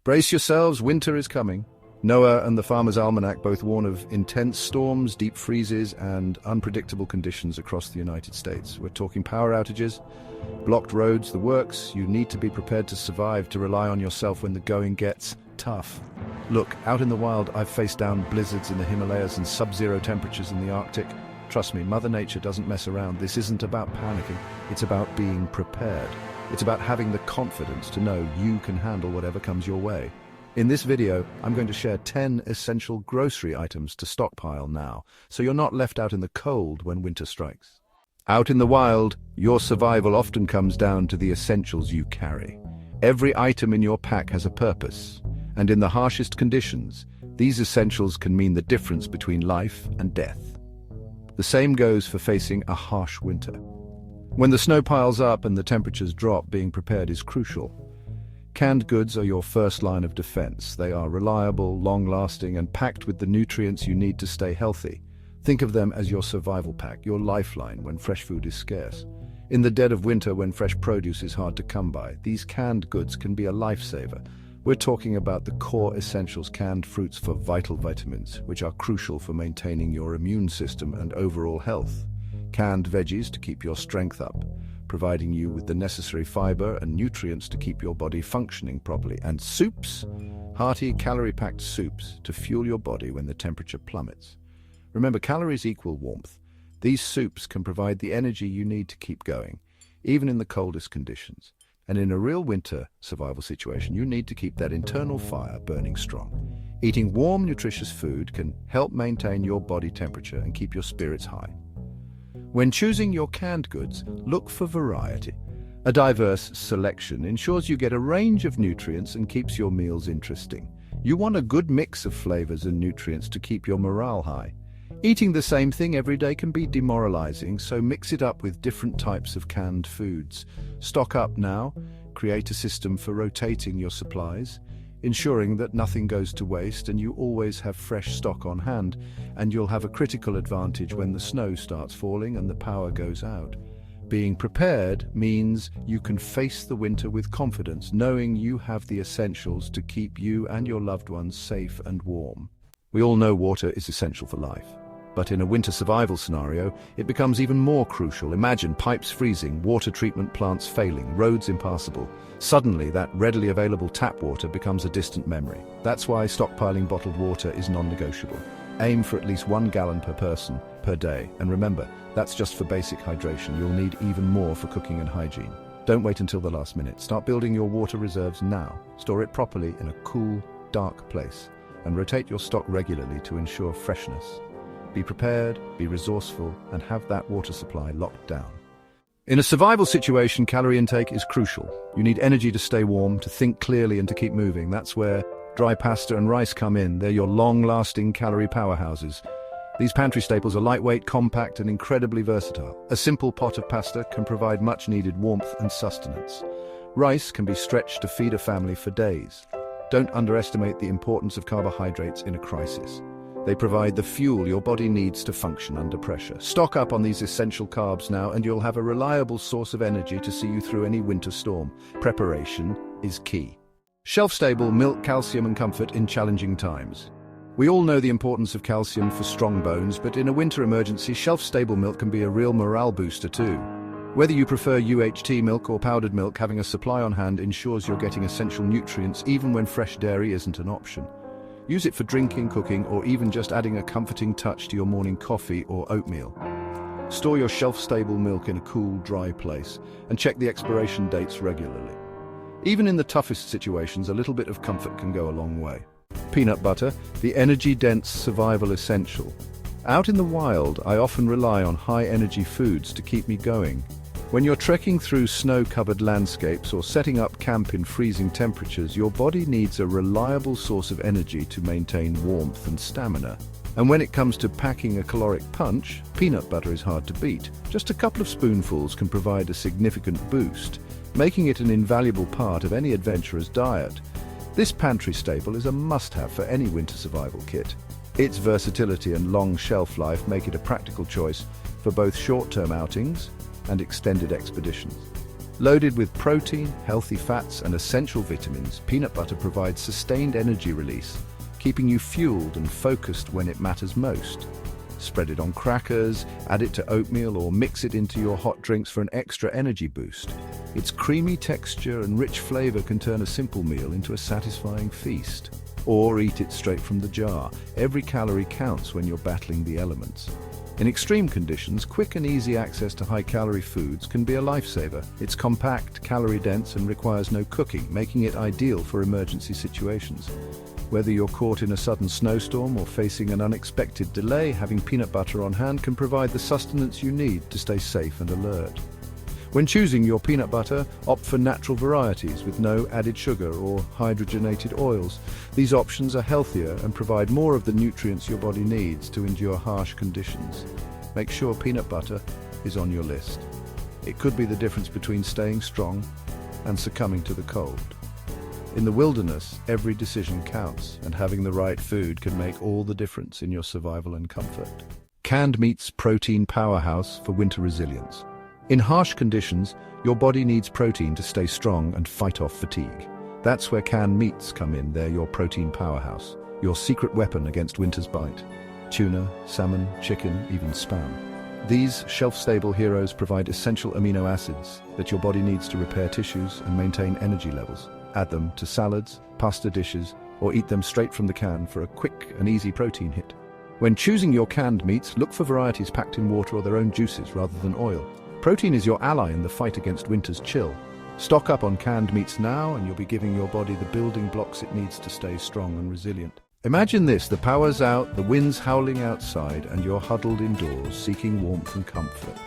Brace yourselves, winter is coming. NOAA and the Farmers Almanac both warn of intense storms, deep freezes, and unpredictable conditions across the United States. We're talking power outages, blocked roads, the works. You need to be prepared to survive, to rely on yourself when the going gets tough. Look, out in the wild, I've faced down blizzards in the Himalayas and sub-zero temperatures in the Arctic. Trust me, Mother Nature doesn't mess around. This isn't about panicking, it's about being prepared. It's about having the confidence to know you can handle whatever comes your way. In this video, I'm going to share 10 essential grocery items to stockpile now, so you're not left out in the cold when winter strikes. Out in the wild, your survival often comes down to the essentials you carry. Every item in your pack has a purpose, and in the harshest conditions, these essentials can mean the difference between life and death. The same goes for facing a harsh winter. When the snow piles up and the temperatures drop, being prepared is crucial. Canned goods are your first line of defense. They are reliable, long-lasting, and packed with the nutrients you need to stay healthy. Think of them as your survival pack, your lifeline when fresh food is scarce. In the dead of winter, when fresh produce is hard to come by, these canned goods can be a lifesaver. We're talking about the core essentials: canned fruits for vital vitamins, which are crucial for maintaining your immune system and overall health. Canned veggies to keep your strength up, providing you with the necessary fiber and nutrients to keep your body functioning properly. And soups, hearty, calorie-packed soups to fuel your body when the temperature plummets. Remember, calories equal warmth. These soups can provide the energy you need to keep going, even in the coldest conditions. And in a real winter survival situation, you need to keep that internal fire burning strong. Eating warm, nutritious food can help maintain your body temperature and keep your spirits high. When choosing your canned goods, look for variety. A diverse selection ensures you get a range of nutrients and keeps your meals interesting. You want a good mix of flavors and nutrients to keep your morale high. Eating the same thing every day can be demoralizing, so mix it up with different types of canned foods. Stock up now, create a system for rotating your supplies, ensuring that nothing goes to waste and you always have fresh stock on hand, and you'll have a critical advantage when the snow starts falling and the power goes out. Being prepared means you can face the winter with confidence, knowing you have the essentials to keep you and your loved ones safe and warm. We all know water is essential for life, but in a winter survival scenario, it becomes even more crucial. Imagine pipes freezing, water treatment plants failing, roads impassable. Suddenly, that readily available tap water becomes a distant memory. That's why stockpiling bottled water is non-negotiable. Aim for at least 1 gallon per person per day. And remember, that's just for basic hydration. You'll need even more for cooking and hygiene. Don't wait until the last minute. Start building your water reserves now. Store it properly in a cool, dark place, and rotate your stock regularly to ensure freshness. Be prepared, be resourceful, and have that water supply locked down. In a survival situation, calorie intake is crucial. You need energy to stay warm, to think clearly, and to keep moving. That's where dry pasta and rice come in. They're your long-lasting calorie powerhouses. These pantry staples are lightweight, compact, and incredibly versatile. A simple pot of pasta can provide much-needed warmth and sustenance. Rice can be stretched to feed a family for days. Don't underestimate the importance of carbohydrates in a crisis. They provide the fuel your body needs to function under pressure. Stock up on these essential carbs now, and you'll have a reliable source of energy to see you through any winter storm. Preparation is key. Shelf-stable milk, calcium, and comfort in challenging times. We all know the importance of calcium for strong bones, but in a winter emergency, shelf-stable milk can be a real morale booster too. Whether you prefer UHT milk or powdered milk, having a supply on hand ensures you're getting essential nutrients even when fresh dairy isn't an option. Use it for drinking, cooking, or even just adding a comforting touch to your morning coffee or oatmeal. Store your shelf-stable milk in a cool, dry place, and check the expiration dates regularly. Even in the toughest situations, a little bit of comfort can go a long way. Peanut butter, the energy-dense survival essential. Out in the wild, I often rely on high-energy foods to keep me going. When you're trekking through snow-covered landscapes or setting up camp in freezing temperatures, your body needs a reliable source of energy to maintain warmth and stamina. And when it comes to packing a caloric punch, peanut butter is hard to beat. Just a couple of spoonfuls can provide a significant boost, making it an invaluable part of any adventurer's diet. This pantry staple is a must-have for any winter survival kit. Its versatility and long shelf life make it a practical choice for both short-term outings and extended expeditions. Loaded with protein, healthy fats, and essential vitamins, peanut butter provides sustained energy release, keeping you fueled and focused when it matters most. Spread it on crackers, add it to oatmeal, or mix it into your hot drinks for an extra energy boost. Its creamy texture and rich flavor can turn a simple meal into a satisfying feast. Or eat it straight from the jar. Every calorie counts when you're battling the elements. In extreme conditions, quick and easy access to high-calorie foods can be a lifesaver. It's compact, calorie-dense, and requires no cooking, making it ideal for emergency situations. Whether you're caught in a sudden snowstorm or facing an unexpected delay, having peanut butter on hand can provide the sustenance you need to stay safe and alert. When choosing your peanut butter, opt for natural varieties with no added sugar or hydrogenated oils. These options are healthier and provide more of the nutrients your body needs to endure harsh conditions. Make sure peanut butter is on your list. It could be the difference between staying strong and succumbing to the cold. In the wilderness, every decision counts, and having the right food can make all the difference in your survival and comfort. Canned meats protein powerhouse for winter resilience. In harsh conditions, your body needs protein to stay strong and fight off fatigue. That's where canned meats come in. They're your protein powerhouse, your secret weapon against winter's bite. Tuna, salmon, chicken, even spam. These shelf-stable heroes provide essential amino acids that your body needs to repair tissues and maintain energy levels. Add them to salads, pasta dishes, or eat them straight from the can for a quick and easy protein hit. When choosing your canned meats, look for varieties packed in water or their own juices rather than oil. Protein is your ally in the fight against winter's chill. Stock up on canned meats now and you'll be giving your body the building blocks it needs to stay strong and resilient. Imagine this, the power's out, the wind's howling outside, and you're huddled indoors seeking warmth and comfort.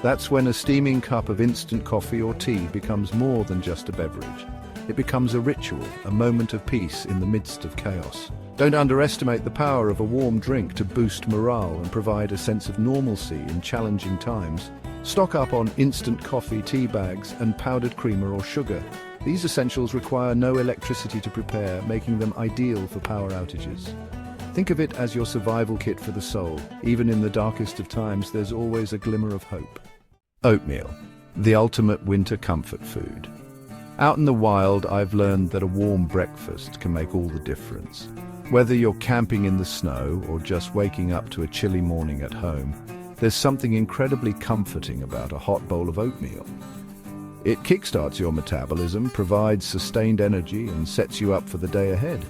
That's when a steaming cup of instant coffee or tea becomes more than just a beverage. It becomes a ritual, a moment of peace in the midst of chaos. Don't underestimate the power of a warm drink to boost morale and provide a sense of normalcy in challenging times. Stock up on instant coffee, tea bags, and powdered creamer or sugar. These essentials require no electricity to prepare, making them ideal for power outages. Think of it as your survival kit for the soul. Even in the darkest of times, there's always a glimmer of hope. Oatmeal, the ultimate winter comfort food. Out in the wild, I've learned that a warm breakfast can make all the difference. Whether you're camping in the snow or just waking up to a chilly morning at home, there's something incredibly comforting about a hot bowl of oatmeal. It kickstarts your metabolism, provides sustained energy, and sets you up for the day ahead.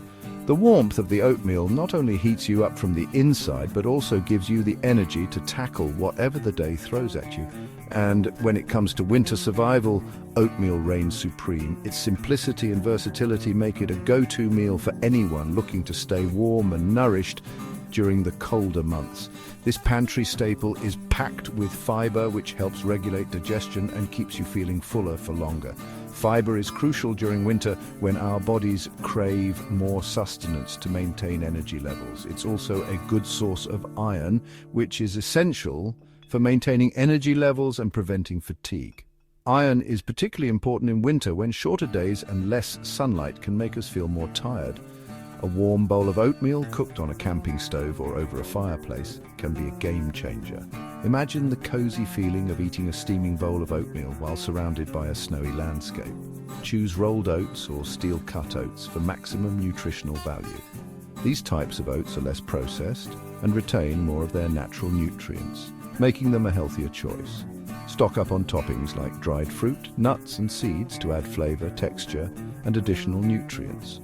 The warmth of the oatmeal not only heats you up from the inside, but also gives you the energy to tackle whatever the day throws at you. And when it comes to winter survival, oatmeal reigns supreme. Its simplicity and versatility make it a go-to meal for anyone looking to stay warm and nourished during the colder months. This pantry staple is packed with fiber, which helps regulate digestion and keeps you feeling fuller for longer. Fiber is crucial during winter when our bodies crave more sustenance to maintain energy levels. It's also a good source of iron, which is essential for maintaining energy levels and preventing fatigue. Iron is particularly important in winter when shorter days and less sunlight can make us feel more tired. A warm bowl of oatmeal cooked on a camping stove or over a fireplace can be a game changer. Imagine the cozy feeling of eating a steaming bowl of oatmeal while surrounded by a snowy landscape. Choose rolled oats or steel-cut oats for maximum nutritional value. These types of oats are less processed and retain more of their natural nutrients, making them a healthier choice. Stock up on toppings like dried fruit, nuts, and seeds to add flavor, texture, and additional nutrients.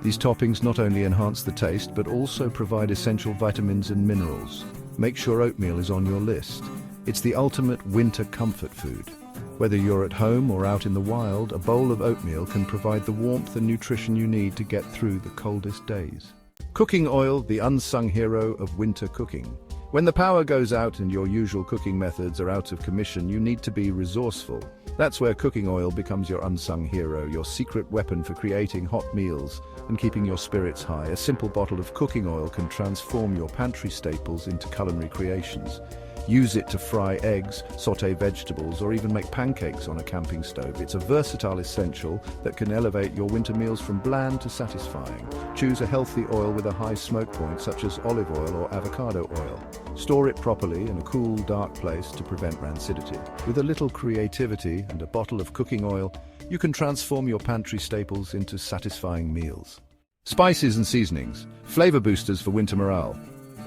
These toppings not only enhance the taste, but also provide essential vitamins and minerals. Make sure oatmeal is on your list. It's the ultimate winter comfort food. Whether you're at home or out in the wild, a bowl of oatmeal can provide the warmth and nutrition you need to get through the coldest days. Cooking oil, the unsung hero of winter cooking. When the power goes out and your usual cooking methods are out of commission, you need to be resourceful. That's where cooking oil becomes your unsung hero, your secret weapon for creating hot meals and keeping your spirits high. A simple bottle of cooking oil can transform your pantry staples into culinary creations. Use it to fry eggs, sauté vegetables, or even make pancakes on a camping stove. It's a versatile essential that can elevate your winter meals from bland to satisfying. Choose a healthy oil with a high smoke point, such as olive oil or avocado oil. Store it properly in a cool, dark place to prevent rancidity. With a little creativity and a bottle of cooking oil, you can transform your pantry staples into satisfying meals. Spices and seasonings, flavor boosters for winter morale.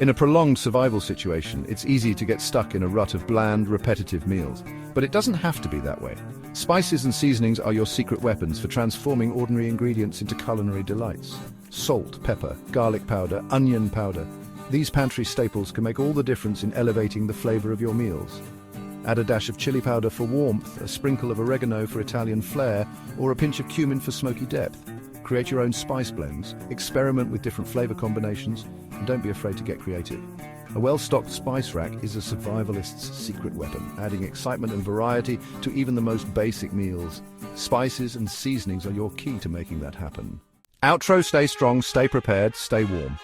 In a prolonged survival situation, it's easy to get stuck in a rut of bland, repetitive meals. But it doesn't have to be that way. Spices and seasonings are your secret weapons for transforming ordinary ingredients into culinary delights. Salt, pepper, garlic powder, onion powder. These pantry staples can make all the difference in elevating the flavor of your meals. Add a dash of chili powder for warmth, a sprinkle of oregano for Italian flair, or a pinch of cumin for smoky depth. Create your own spice blends, experiment with different flavor combinations, and don't be afraid to get creative. A well-stocked spice rack is a survivalist's secret weapon, adding excitement and variety to even the most basic meals. Spices and seasonings are your key to making that happen. Outro: stay strong, stay prepared, stay warm.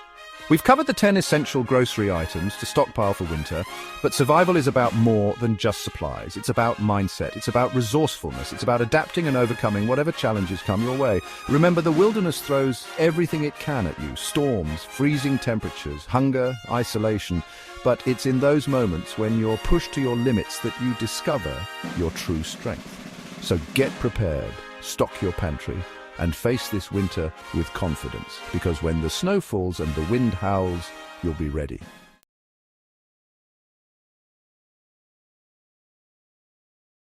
We've covered the 10 essential grocery items to stockpile for winter, but survival is about more than just supplies. It's about mindset, it's about resourcefulness, it's about adapting and overcoming whatever challenges come your way. Remember, the wilderness throws everything it can at you: storms, freezing temperatures, hunger, isolation. But it's in those moments when you're pushed to your limits that you discover your true strength. So get prepared, stock your pantry, and face this winter with confidence, because when the snow falls and the wind howls, you'll be ready.